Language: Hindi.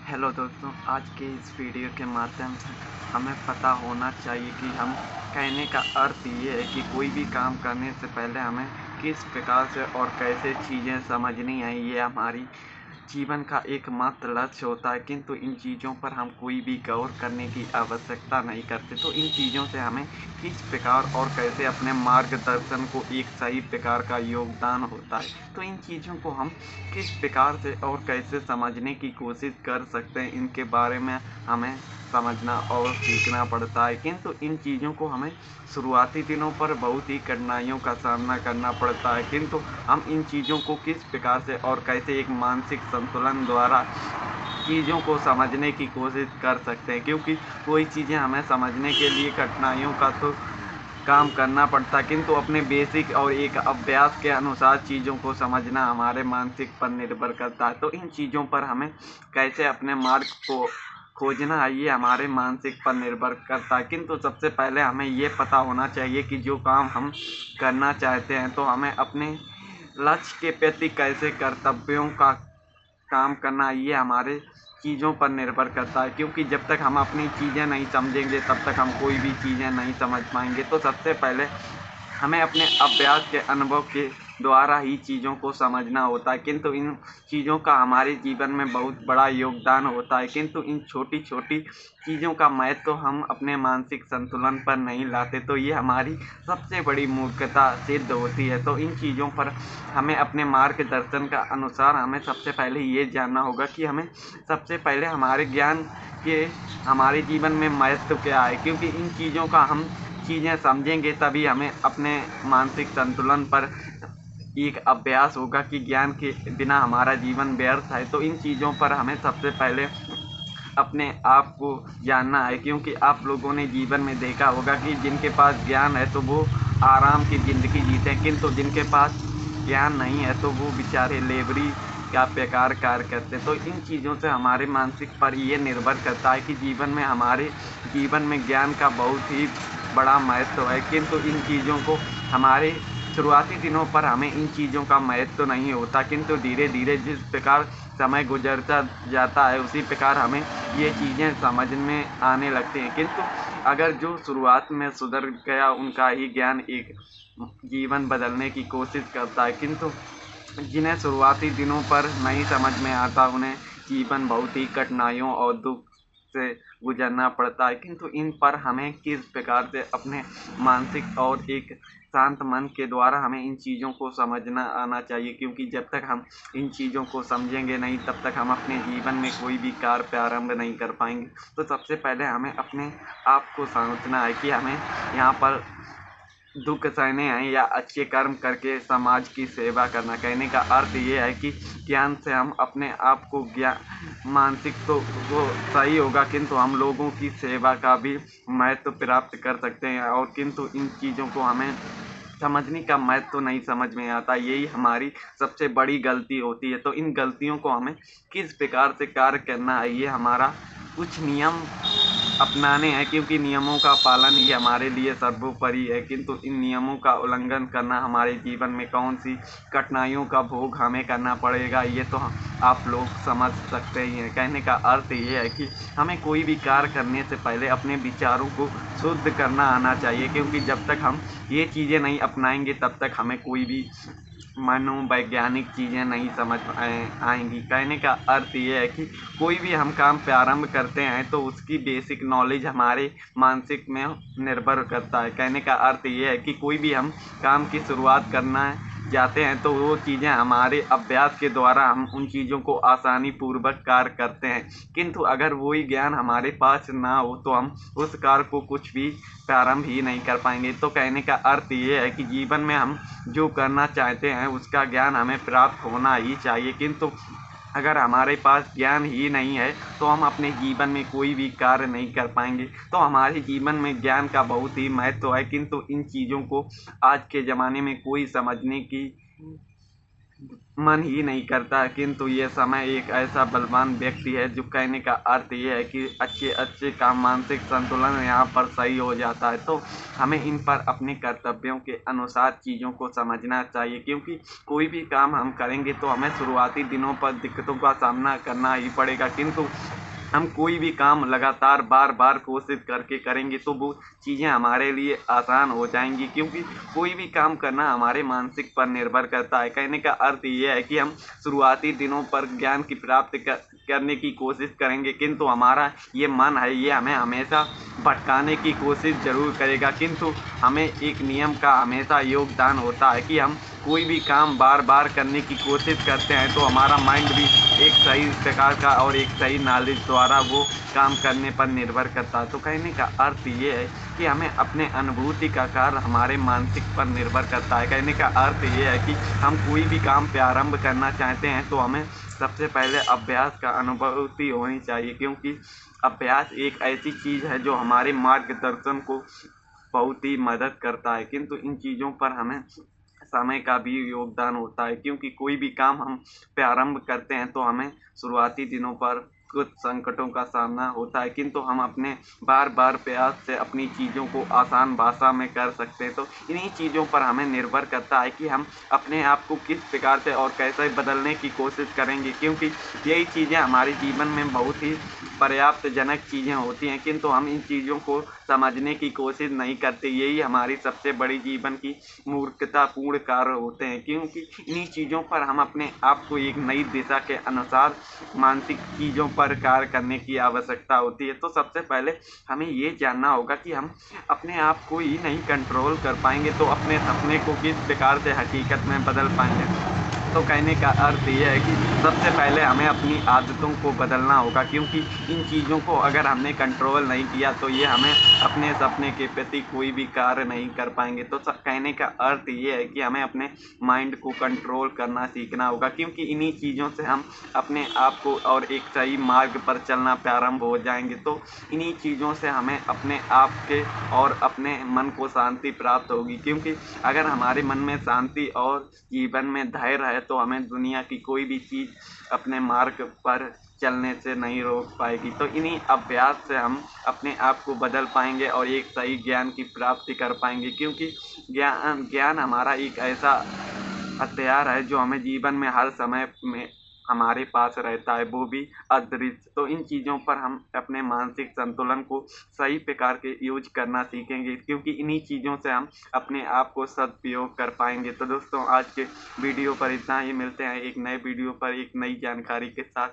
हेलो दोस्तों, आज के इस वीडियो के माध्यम से हमें पता होना चाहिए कि हम कहने का अर्थ ये है कि कोई भी काम करने से पहले हमें किस प्रकार से और कैसे चीज़ें समझनी है। ये हमारी जीवन का एकमात्र लक्ष्य होता है, किंतु इन चीज़ों पर हम कोई भी गौर करने की आवश्यकता नहीं करते। तो इन चीज़ों से हमें किस प्रकार और कैसे अपने मार्गदर्शन को एक सही प्रकार का योगदान होता है, तो इन चीज़ों को हम किस प्रकार से और कैसे समझने की कोशिश कर सकते हैं, इनके बारे में हमें समझना और सीखना पड़ता है। किंतु इन चीज़ों को हमें शुरुआती दिनों पर बहुत ही कठिनाइयों का सामना करना पड़ता है, किंतु हम इन चीज़ों को किस प्रकार से और कैसे एक मानसिक संतुलन द्वारा चीज़ों को समझने की कोशिश कर सकते हैं। क्योंकि कोई चीज़ें हमें समझने के लिए कठिनाइयों का तो काम करना पड़ता है, किंतु अपने बेसिक और एक अभ्यास के अनुसार चीज़ों को समझना हमारे मानसिक पर निर्भर करता है। तो इन चीज़ों पर हमें कैसे अपने मार्ग को खोजना है, ये हमारे मानसिक पर निर्भर करता है। किंतु सबसे पहले हमें ये पता होना चाहिए कि जो काम हम करना चाहते हैं, तो हमें अपने लक्ष्य के प्रति कैसे कर्तव्यों का काम करना, ये हमारे चीज़ों पर निर्भर करता है। क्योंकि जब तक हम अपनी चीज़ें नहीं समझेंगे, तब तक हम कोई भी चीज़ें नहीं समझ पाएंगे। तो सबसे पहले हमें अपने अभ्यास के अनुभव के द्वारा ही चीज़ों को समझना होता है। किंतु इन चीज़ों का हमारे जीवन में बहुत बड़ा योगदान होता है, किंतु इन छोटी छोटी चीज़ों का महत्व तो हम अपने मानसिक संतुलन पर नहीं लाते, तो ये हमारी सबसे बड़ी मूर्खता सिद्ध होती है। तो इन चीज़ों पर हमें अपने मार्गदर्शन का अनुसार हमें सबसे पहले ये जानना होगा कि हमें सबसे पहले हमारे ज्ञान के हमारे जीवन में महत्व क्या है। क्योंकि इन चीज़ों का हम चीज़ें समझेंगे, तभी हमें अपने मानसिक संतुलन पर एक अभ्यास होगा कि ज्ञान के बिना हमारा जीवन व्यर्थ है। तो इन चीज़ों पर हमें सबसे पहले अपने आप को जानना है। क्योंकि आप लोगों ने जीवन में देखा होगा कि जिनके पास ज्ञान है तो वो आराम की ज़िंदगी जीते हैं, किंतु जिनके पास ज्ञान नहीं है तो वो बेचारे लेबरी का बेकार कार्य करते हैं। तो इन चीज़ों से हमारे मानसिक पर ये निर्भर करता है कि जीवन में हमारे जीवन में ज्ञान का बहुत ही बड़ा महत्व है। किंतु इन चीज़ों को हमारे शुरुआती दिनों पर हमें इन चीज़ों का महत्व नहीं होता, किंतु धीरे धीरे जिस प्रकार समय गुजरता जाता है, उसी प्रकार हमें ये चीज़ें समझ में आने लगती हैं। किंतु अगर जो शुरुआत में सुधर गया, उनका ही ज्ञान एक जीवन बदलने की कोशिश करता है। किंतु जिन्हें शुरुआती दिनों पर नहीं समझ में आता, उन्हें जीवन बहुत ही कठिनाइयों और दुख से गुजरना पड़ता है। किंतु इन पर हमें किस प्रकार से अपने मानसिक और एक शांत मन के द्वारा हमें इन चीज़ों को समझना आना चाहिए। क्योंकि जब तक हम इन चीज़ों को समझेंगे नहीं, तब तक हम अपने जीवन में कोई भी कार्य प्रारंभ नहीं कर पाएंगे। तो सबसे पहले हमें अपने आप को समझना है कि हमें यहाँ पर दुख सहने हैं या अच्छे कर्म करके समाज की सेवा करना। कहने का अर्थ ये है कि ज्ञान से हम अपने आप को ज्ञान मानसिक तो वो सही होगा, किंतु हम लोगों की सेवा का भी महत्व प्राप्त कर सकते हैं। और किंतु इन चीज़ों को हमें समझने का महत्व तो नहीं समझ में आता, यही हमारी सबसे बड़ी गलती होती है। तो इन गलतियों को हमें किस प्रकार से कार्य करना है, ये हमारा कुछ नियम अपनाने हैं। क्योंकि नियमों का पालन ही हमारे लिए सर्वोपरि है। किंतु इन नियमों का उल्लंघन करना हमारे जीवन में कौन सी कठिनाइयों का भोग हमें करना पड़ेगा, ये तो आप लोग समझ सकते ही हैं। कहने का अर्थ ये है कि हमें कोई भी कार्य करने से पहले अपने विचारों को शुद्ध करना आना चाहिए। क्योंकि जब तक हम ये चीज़ें नहीं अपनाएंगे, तब तक हमें कोई भी मनोवैज्ञानिक चीज़ें नहीं समझ आएंगी। कहने का अर्थ ये है कि कोई भी हम काम प्रारंभ करते हैं, तो उसकी बेसिक नॉलेज हमारे मानसिक में निर्भर करता है। कहने का अर्थ ये है कि कोई भी हम काम की शुरुआत करना जाते हैं, तो वो चीज़ें हमारे अभ्यास के द्वारा हम उन चीज़ों को आसानी पूर्वक कार्य करते हैं। किंतु अगर वही ज्ञान हमारे पास ना हो, तो हम उस कार्य को कुछ भी प्रारंभ ही नहीं कर पाएंगे। तो कहने का अर्थ ये है कि जीवन में हम जो करना चाहते हैं, उसका ज्ञान हमें प्राप्त होना ही चाहिए। किंतु अगर हमारे पास ज्ञान ही नहीं है, तो हम अपने जीवन में कोई भी कार्य नहीं कर पाएंगे। तो हमारे जीवन में ज्ञान का बहुत ही महत्व है, किंतु इन चीज़ों को आज के ज़माने में कोई समझने की मन ही नहीं करता। किंतु ये समय एक ऐसा बलवान व्यक्ति है, जो कहने का अर्थ ये है कि अच्छे अच्छे का मानसिक संतुलन यहाँ पर सही हो जाता है। तो हमें इन पर अपने कर्तव्यों के अनुसार चीज़ों को समझना चाहिए। क्योंकि कोई भी काम हम करेंगे, तो हमें शुरुआती दिनों पर दिक्कतों का सामना करना ही पड़ेगा, किंतु हम कोई भी काम लगातार बार बार कोशिश करके करेंगे तो वो चीज़ें हमारे लिए आसान हो जाएंगी, क्योंकि कोई भी काम करना हमारे मानसिक पर निर्भर करता है। कहने का अर्थ ये है कि हम शुरुआती दिनों पर ज्ञान की प्राप्ति करने की कोशिश करेंगे, किंतु हमारा ये मन है ये हमें हमेशा भटकाने की कोशिश ज़रूर करेगा। किंतु हमें एक नियम का हमेशा योगदान होता है कि हम कोई भी काम बार बार करने की कोशिश करते हैं तो हमारा माइंड भी एक सही प्रकार का और एक सही नॉलेज द्वारा वो काम करने पर निर्भर करता है। तो कहने का अर्थ ये है कि हमें अपने अनुभूति का कार्य हमारे मानसिक पर निर्भर करता है। कहने का अर्थ ये है कि हम कोई भी काम प्रारंभ करना चाहते हैं तो हमें सबसे पहले अभ्यास का अनुभूति होनी चाहिए, क्योंकि अभ्यास एक ऐसी चीज़ है जो हमारे मार्गदर्शन को बहुत ही मदद करता है। किंतु इन चीज़ों पर हमें समय का भी योगदान होता है, क्योंकि कोई भी काम हम प्रारंभ करते हैं तो हमें शुरुआती दिनों पर कुछ संकटों का सामना होता है, किंतु हम अपने बार बार प्रयास से अपनी चीज़ों को आसान भाषा में कर सकते हैं। तो इन्हीं चीज़ों पर हमें निर्भर करता है कि हम अपने आप को किस प्रकार से और कैसे बदलने की कोशिश करेंगे, क्योंकि यही चीज़ें हमारे जीवन में बहुत ही पर्याप्तजनक चीज़ें होती हैं, किंतु हम इन चीज़ों को समझने की कोशिश नहीं करते। यही हमारी सबसे बड़ी जीवन की मूर्खतापूर्ण कार्य होते हैं, क्योंकि इन्हीं चीज़ों पर हम अपने आप को एक नई दिशा के अनुसार मानसिक चीज़ों पर कार्य करने की आवश्यकता होती है। तो सबसे पहले हमें ये जानना होगा कि हम अपने आप को ही नहीं कंट्रोल कर पाएंगे तो अपने सपने को किस प्रकार से हकीकत में बदल पाएंगे। तो कहने का अर्थ ये है कि सबसे पहले हमें अपनी आदतों को बदलना होगा, क्योंकि इन चीज़ों को अगर हमने कंट्रोल नहीं किया तो ये हमें अपने सपने के प्रति कोई भी कार्य नहीं कर पाएंगे। तो कहने का अर्थ ये है कि हमें अपने माइंड को कंट्रोल करना सीखना होगा, क्योंकि इन्हीं चीज़ों से हम अपने आप को और एक सही मार्ग पर चलना प्रारंभ हो जाएंगे। तो इन्हीं चीज़ों से हमें अपने आप के और अपने मन को शांति प्राप्त होगी, क्योंकि अगर हमारे मन में शांति और जीवन में धैर्य है तो हमें दुनिया की कोई भी चीज़ अपने मार्ग पर चलने से नहीं रोक पाएगी। तो इन्हीं अभ्यास से हम अपने आप को बदल पाएंगे और एक सही ज्ञान की प्राप्ति कर पाएंगे, क्योंकि ज्ञान हमारा एक ऐसा हथियार है जो हमें जीवन में हर समय में हमारे पास रहता है, वो भी अदृश्य। तो इन चीज़ों पर हम अपने मानसिक संतुलन को सही प्रकार के यूज करना सीखेंगे, क्योंकि इन्हीं चीज़ों से हम अपने आप को सदुपयोग कर पाएंगे। तो दोस्तों आज के वीडियो पर इतना ही, मिलते हैं एक नए वीडियो पर एक नई जानकारी के साथ।